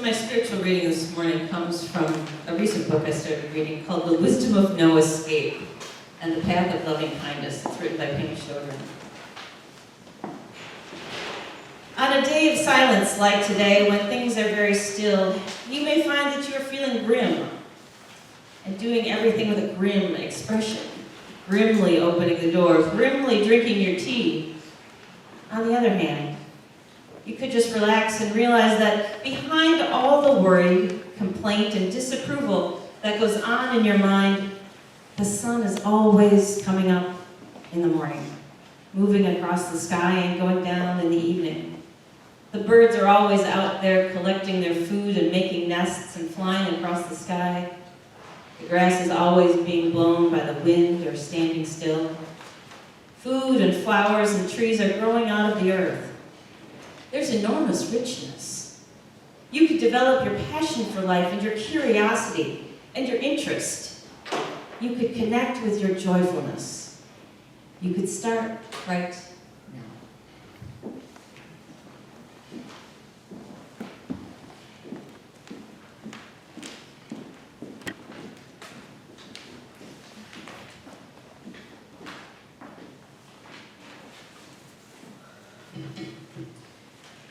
my spiritual reading this morning comes from a recent book I started reading called The Wisdom of No Escape and the Path of Loving Kindness. It's written by Kaye Glennon. On a day of silence like today, when things are very still, you may find that you are feeling grim and doing everything with a grim expression, grimly opening the doors, grimly drinking your tea. On the other hand, you could just relax and realize that behind all the worry, complaint, and disapproval that goes on in your mind, the sun is always coming up in the morning, moving across the sky and going down in the evening. The birds are always out there collecting their food and making nests and flying across the sky. The grass is always being blown by the wind or standing still. Food and flowers and trees are growing out of the earth. There's enormous richness. You could develop your passion for life and your curiosity and your interest. You could connect with your joyfulness. You could start right now.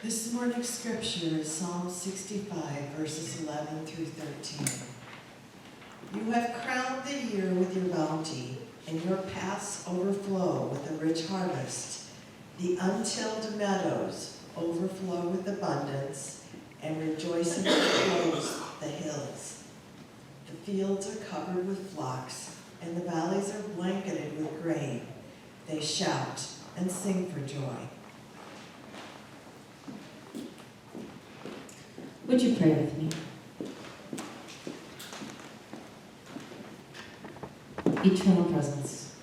This morning's scripture is Psalm 65, verses 11 through 13. You have crowned the year with your bounty, and your paths overflow with a rich harvest. The untilled meadows overflow with abundance, and rejoicing flows the hills. The fields are covered with flocks, and the valleys are blanketed with grain. They shout and sing for joy. Would you pray with me? Eternal presence,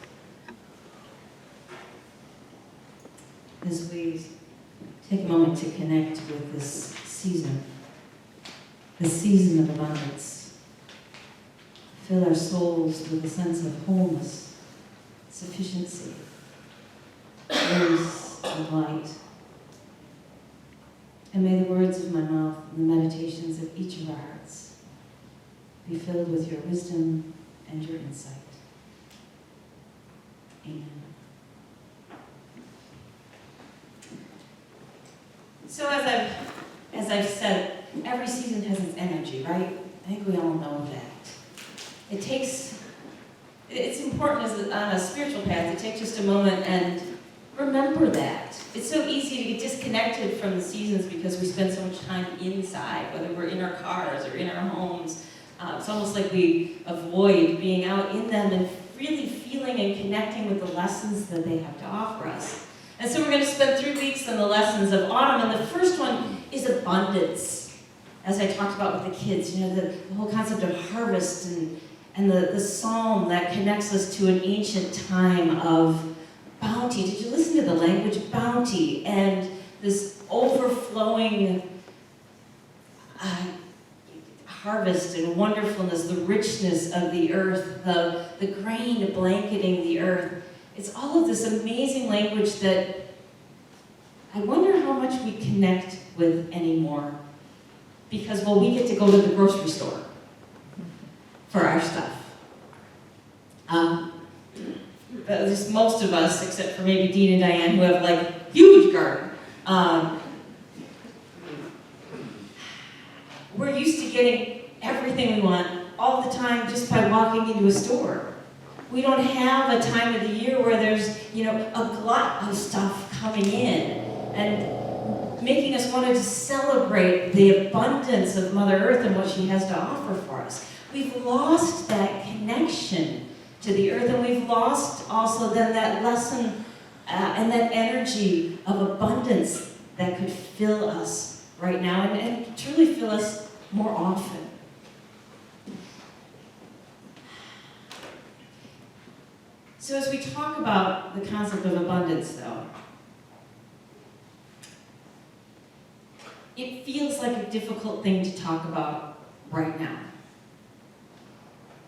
as we take a moment to connect with this season of abundance, fill our souls with a sense of wholeness, sufficiency, grace, and light. And may the words of my mouth and the meditations of each of our hearts be filled with your wisdom and your insight. Amen. So as I've said, every season has its energy, right? I think we all know that. It's important on a spiritual path to take just a moment and remember that. It's so easy to get disconnected from the seasons because we spend so much time inside, whether we're in our cars or in our homes. It's almost like we avoid being out in them and really feeling and connecting with the lessons that they have to offer us. And so we're going to spend 3 weeks on the lessons of autumn, and the first one is abundance. As I talked about with the kids, the whole concept of harvest and the psalm that connects us to an ancient time of bounty. Did you listen to the language? Bounty and this overflowing harvest and wonderfulness, the richness of the earth, the grain blanketing the earth. It's all of this amazing language that I wonder how much we connect with anymore. Because, we get to go to the grocery store for our stuff. At least most of us, except for maybe Dean and Diane, who have huge garden. We're used to getting everything we want all the time just by walking into a store. We don't have a time of the year where there's, a glut of stuff coming in and making us want to celebrate the abundance of Mother Earth and what she has to offer for us. We've lost that connection to the earth, and we've lost also then that lesson and that energy of abundance that could fill us right now and truly fill us more often. So as we talk about the concept of abundance, though, it feels like a difficult thing to talk about right now.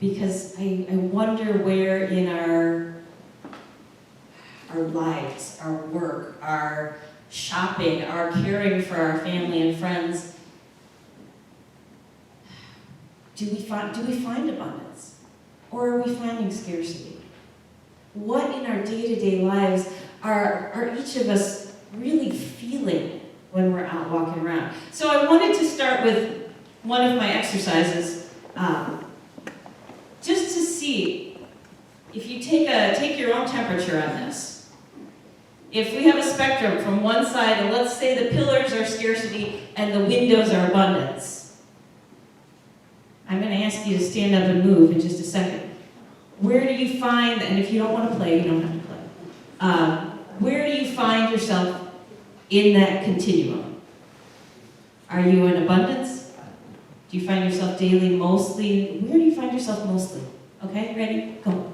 Because I wonder where in our lives, our work, our shopping, our caring for our family and friends, Do we find abundance? Or are we finding scarcity? What in our day-to-day lives are each of us really feeling when we're out walking around? So I wanted to start with one of my exercises, just to see if you take your own temperature on this. If we have a spectrum from one side, and let's say the pillars are scarcity and the windows are abundance. I'm going to ask you to stand up and move in just a second. Where do you find, and if you don't want to play, you don't have to play. Where do you find yourself in that continuum? Are you in abundance? Do you find yourself daily mostly? Where do you find yourself mostly? Okay, ready? Go.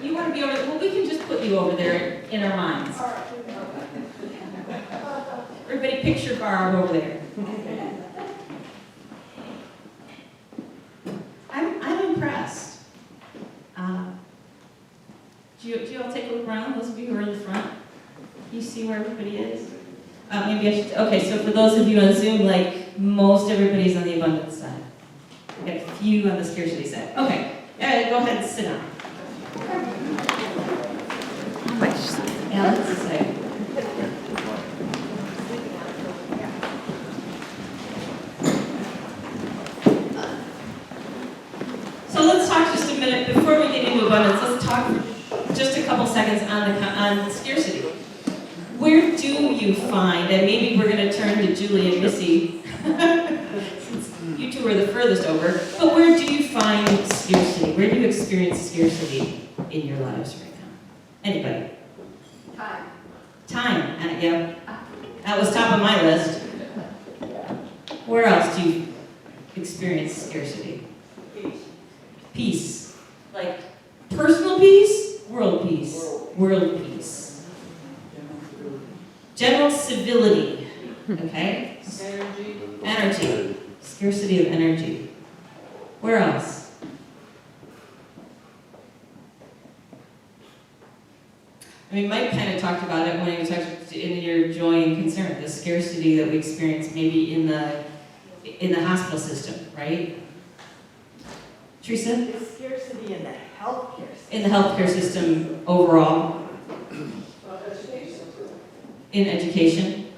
You want to be over, well, we can just put you over there in our minds. Everybody picture Barb over there. I'm impressed. Do you all take a look around, those of you who are in the front? You see where everybody is? Maybe I should, okay, so for those of you on Zoom, like, most everybody's on the abundance side. We've got a few on the scarcity side. Okay, go ahead and sit down. Yeah, let's say. So let's talk just a minute, before we get into abundance, let's talk for just a couple seconds on scarcity. Where do you find, and maybe we're going to turn to Julie and Missy, since you two are the furthest over, but where do you find scarcity? Where do you experience scarcity in your lives right now? Anybody? Time, yeah. That was top of my list. Where else do you experience scarcity? Peace. Like personal peace, world peace. World peace. General civility. Okay? Energy. Scarcity of energy. Where else? I mean, Mike kind of talked about it when he was talking in your joy and concern, the scarcity that we experience maybe in the hospital system, right? Teresa? The scarcity in the healthcare system. In the healthcare system overall. Education. In education.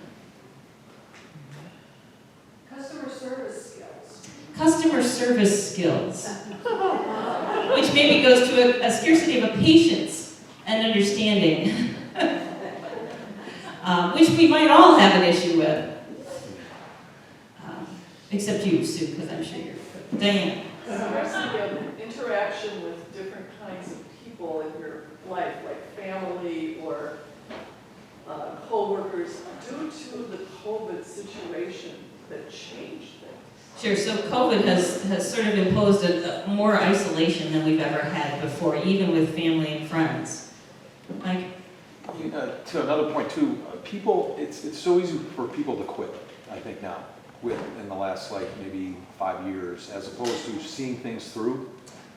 Customer service skills. Customer service skills. Which maybe goes to a scarcity of a patience and understanding, which we might all have an issue with, except you, Sue, because I'm sure you're. Diane. Scarcity of interaction with different kinds of people in your life, like family or co-workers, due to the COVID situation that changed things. Sure, so COVID has sort of imposed a more isolation than we've ever had before, even with family and friends. Mike? To another point too, people, it's so easy for people to quit, I think now, in the last like maybe 5 years, as opposed to seeing things through.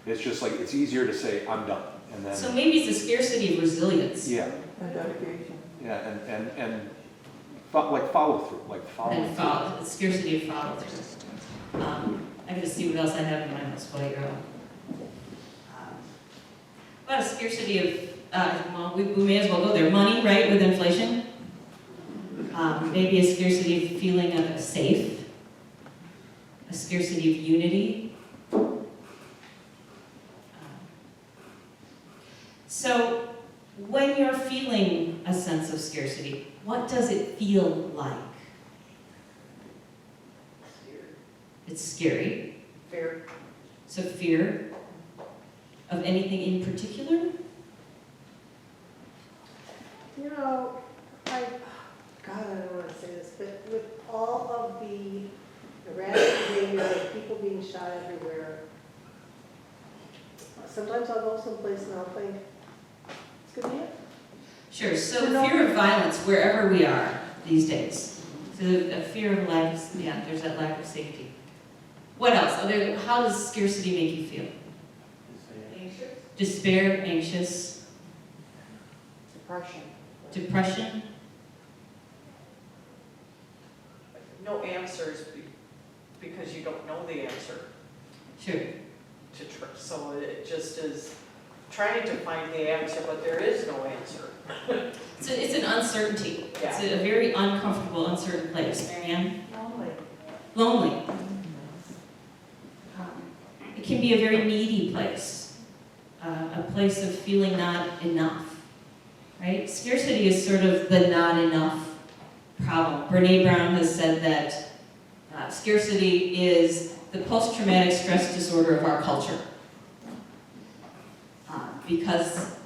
It's just like, it's easier to say, I'm done, and then. So maybe it's a scarcity of resilience. Yeah. And dedication. Yeah, and like follow through, And scarcity of follow through. I gotta see what else I have in my notes while you go. About a scarcity of, well, we may as well go there. Money, right, with inflation. Maybe a scarcity of feeling of safe. A scarcity of unity. So, when you're feeling a sense of scarcity, what does it feel like? It's scary. Fear. So fear of anything in particular? You know, God, I don't want to say this, but with all of the erratic behavior of people being shot everywhere, sometimes I'll go someplace and I'll think, Good man. Sure, so fear of violence wherever we are these days. So a fear of lack of, yeah, there's that lack of safety. What else? How does scarcity make you feel? Anxious? Despair, anxious, Depression. depression? No answers because you don't know the answer Sure. so it just is trying to find the answer, but there is no answer. So it's an uncertainty. It's a very uncomfortable, uncertain place. Marianne? Lonely. Lonely. It can be a very needy place, a place of feeling not enough, right? Scarcity is sort of the not enough problem. Brene Brown has said that scarcity is the post-traumatic stress disorder of our culture. Because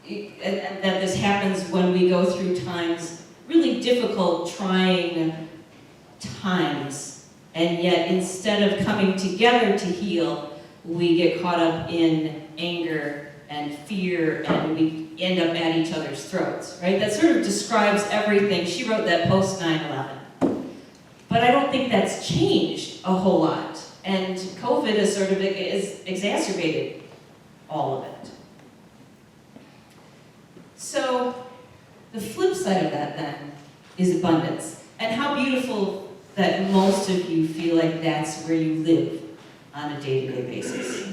and that this happens when we go through times, really difficult, trying times, and yet instead of coming together to heal, we get caught up in anger and fear, and we end up at each other's throats, right? That sort of describes everything. She wrote that post 9/11. But I don't think that's changed a whole lot. And COVID has sort of exacerbated all of it. So the flip side of that then is abundance. And how beautiful that most of you feel like that's where you live on a day-to-day basis.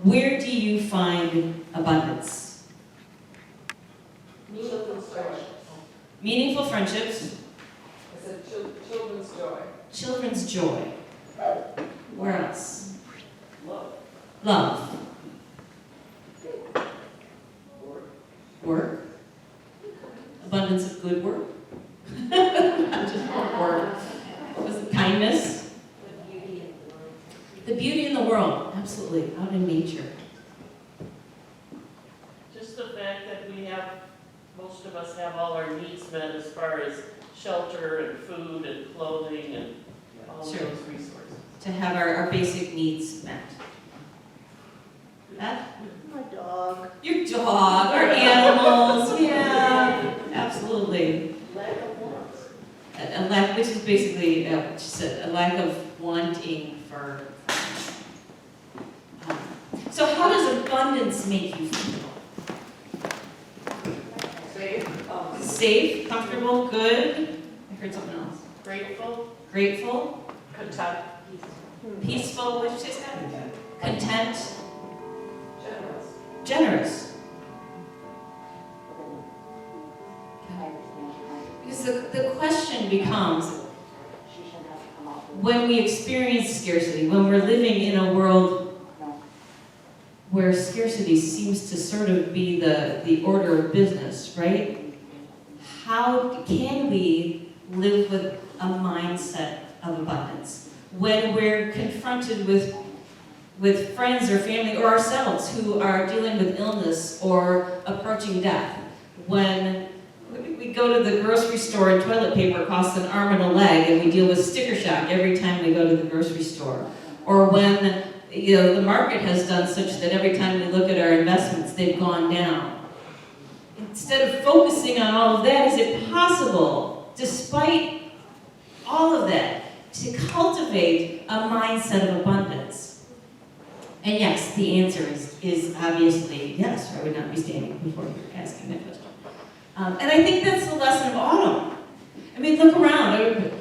Where do you find abundance? Children's joy. Meaningful friendships, I said children's joy. children's joy. Where else? Love. Love. Work. Abundance of good work. Not just work. Was it kindness? The beauty in the world, absolutely, out in nature. Just the fact that we have, most of us have all our needs met as far as shelter and food and clothing and all of Sure. those resources. To have our basic needs met. Beth? My dog. Your dog, our animals, yeah, absolutely. Lack of wants. A lack, which is basically, what she said, a lack of wanting for. So how does abundance make you feel? Safe. Safe, comfortable, good? I heard something else. Grateful, Grateful, Content. peaceful, what did you say, Scott? Content, Generous. generous. Because the question becomes, when we experience scarcity, when we're living in a world where scarcity seems to sort of be the order of business, right? How can we live with a mindset of abundance when we're confronted with friends or family or ourselves who are dealing with illness or approaching death? When we go to the grocery store and toilet paper costs an arm and a leg, and we deal with sticker shock every time we go to the grocery store. Or when the market has done such that every time we look at our investments, they've gone down. Instead of focusing on all of that, is it possible, despite all of that, to cultivate a mindset of abundance? And yes, the answer is obviously yes, or I would not be standing before you asking that question. And I think that's the lesson of autumn. I mean, look around.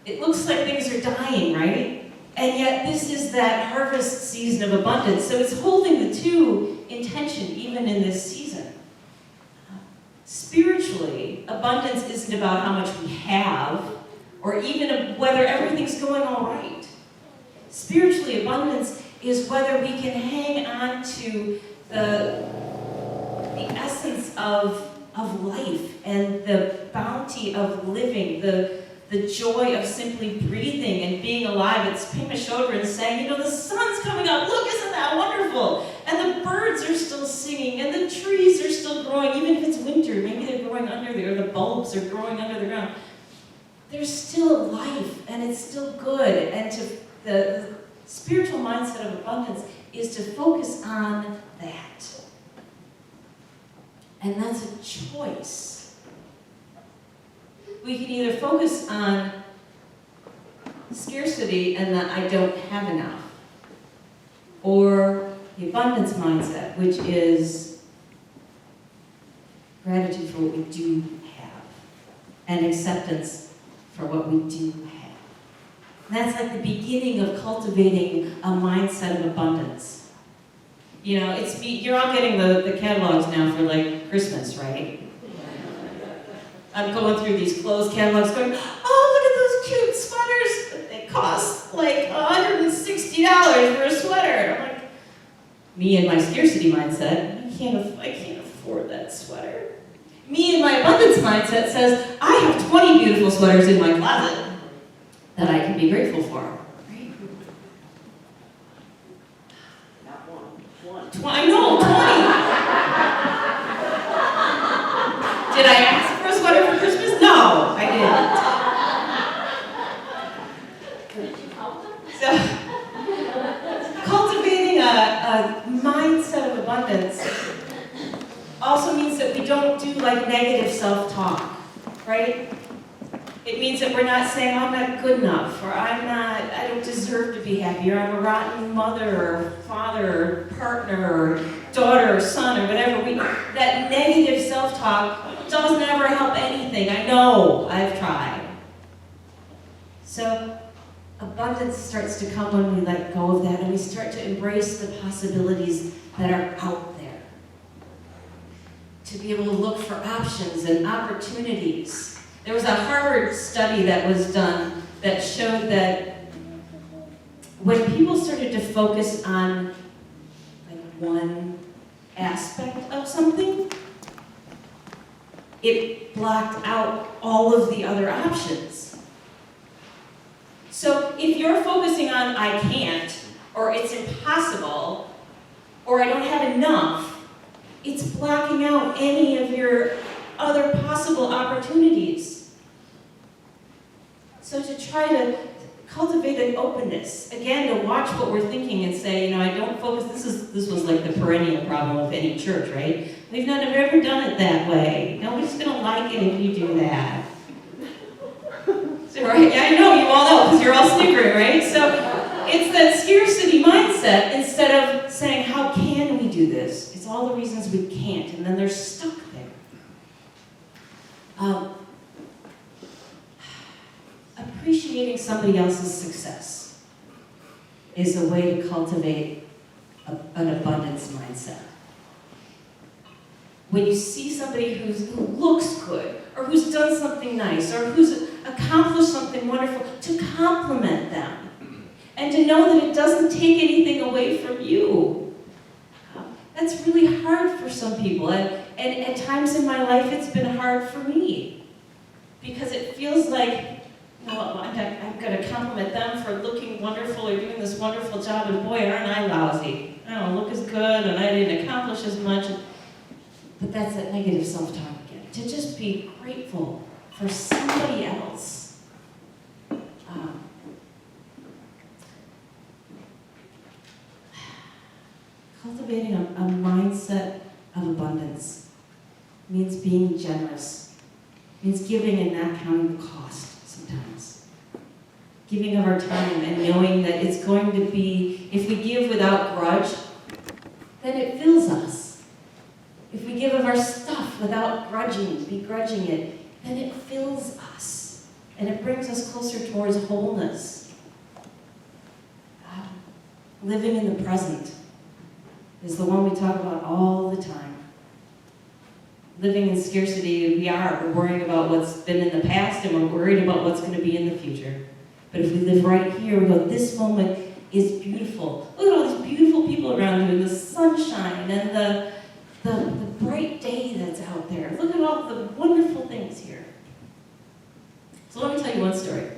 It looks like things are dying, right? And yet this is that harvest season of abundance. So it's holding the two in tension even in this season. Spiritually, abundance isn't about how much we have or even whether everything's going all right. Spiritually, abundance is whether we can hang on to the essence of life and the bounty of living, the joy of simply breathing and being alive. It's patting my shoulder and saying, the sun's coming up, look, isn't that wonderful? And the birds are still singing, and the trees are still growing, even if it's winter, maybe they're growing under there, or the bulbs are growing under the ground. There's still life, and it's still good. And the spiritual mindset of abundance is to focus on that. And that's a choice. We can either focus on scarcity and that I don't have enough, or the abundance mindset, which is gratitude for what we do have and acceptance for what we do have. And that's like the beginning of cultivating a mindset of abundance. You know, you're all getting the catalogs now for like Christmas, right? I'm going through these clothes catalogs going, oh, look at those cute sweaters. They cost like $160 for a sweater. And I'm like, me and my scarcity mindset, I can't afford that sweater. Me and my abundance mindset says, I have 20 beautiful sweaters in my closet that I can be grateful for. Right? Not one. I know, 20. Did I ask for a sweater for Christmas? No, I didn't. So, cultivating a mindset of abundance also means that we don't do like negative self-talk, right? It means that we're not saying, I'm not good enough, or I don't deserve to be happy, or I'm a rotten mother, or father, or partner, or daughter, or son, or whatever. That negative self-talk does never help anything. I know, I've tried. So, abundance starts to come when we let go of that, and we start to embrace the possibilities that are out there. To be able to look for options and opportunities. There was a Harvard study that was done that showed that when people started to focus on like one aspect of something, it blocked out all of the other options. So if you're focusing on I can't, or it's impossible, or I don't have enough, it's blocking out any of your other possible opportunities. So to try to cultivate an openness, again, to watch what we're thinking and say, you know, I don't focus, this was like the perennial problem of any church, right? We've never ever done it that way. Nobody's gonna like it if you do that. So, right? Yeah, I know, you all know, because you're all snickering, right? So it's that scarcity mindset instead of saying, how can we do this? It's all the reasons we can't, and then they're stuck there. Appreciating somebody else's success is a way to cultivate an abundance mindset. When you see somebody who looks good, or who's done something nice, or who's accomplished something wonderful, to compliment them. And to know that it doesn't take anything away from you. That's really hard for some people. And at times in my life, it's been hard for me. Because it feels like, well, I'm going to compliment them for looking wonderful or doing this wonderful job, and boy, aren't I lousy. I don't look as good, and I didn't accomplish as much. But that's that negative self-talk again. To just be grateful for somebody else. Cultivating a mindset of abundance means being generous, means giving and not counting the cost sometimes. Giving of our time and knowing that it's going to be, if we give without grudge, then it fills us. If we give of our stuff without begrudging it, then it fills us. And it brings us closer towards wholeness. Living in the present is the one we talk about all the time. Living in scarcity, we're worrying about what's been in the past, and we're worried about what's going to be in the future. But if we live right here, we go, this moment is beautiful. Look at all these beautiful people around you, and the sunshine, and the bright day that's out there. Look at all the wonderful things here. So let me tell you one story.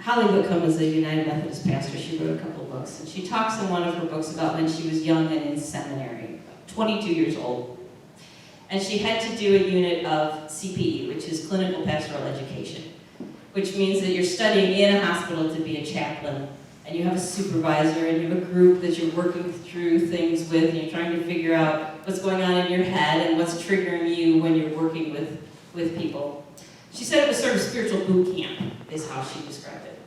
Holly Whitcomb is a United Methodist pastor. She wrote a couple of books, and she talks in one of her books about when she was young and in seminary, 22 years old. And she had to do a unit of CPE, which is clinical pastoral education, which means that you're studying in a hospital to be a chaplain and you have a supervisor, and you have a group that you're working through things with, and you're trying to figure out what's going on in your head and what's triggering you when you're working with people. She said it was sort of spiritual boot camp, is how she described it.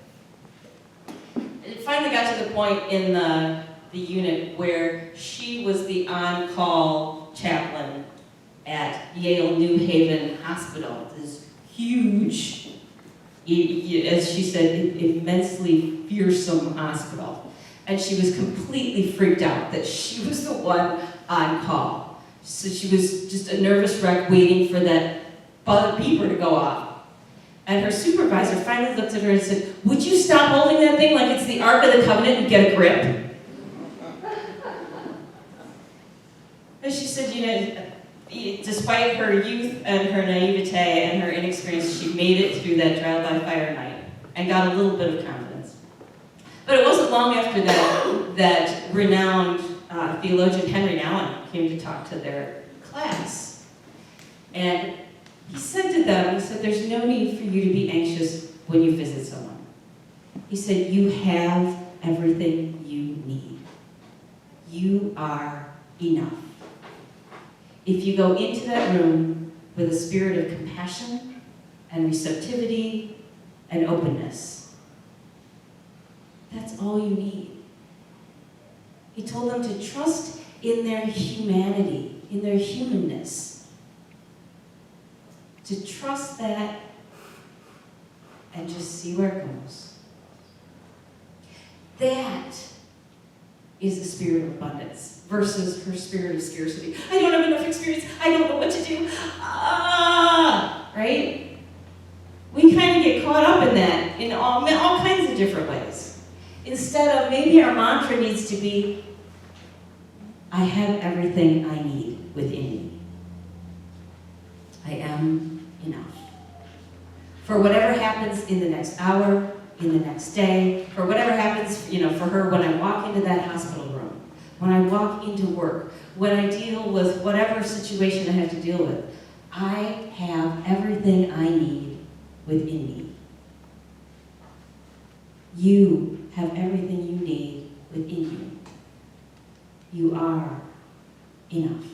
It finally got to the point in the unit where she was the on-call chaplain at Yale New Haven Hospital, this huge, as she said, immensely fearsome hospital. And she was completely freaked out that she was the one on call. So she was just a nervous wreck waiting for that beeper to go off. And her supervisor finally looked at her and said, "Would you stop holding that thing like it's the Ark of the Covenant and get a grip?" And she said, despite her youth and her naivete and her inexperience, she made it through that trial by fire night and got a little bit of confidence. But it wasn't long after that that renowned theologian Henry Nouwen came to talk to their class. And he said to them, there's no need for you to be anxious when you visit someone. He said, you have everything you need. You are enough. If you go into that room with a spirit of compassion and receptivity and openness, that's all you need. He told them to trust in their humanity, in their humanness. To trust that and just see where it goes. That is the spirit of abundance versus her spirit of scarcity. I don't have enough experience. I don't know what to do. Right? We kind of get caught up in that in all kinds of different ways. Instead of, maybe our mantra needs to be, I have everything I need within me. I am enough. For whatever happens in the next hour, in the next day, for whatever happens, for her when I walk into that hospital room, when I walk into work, when I deal with whatever situation I have to deal with, I have everything I need within me. You have everything you need within you. You are enough.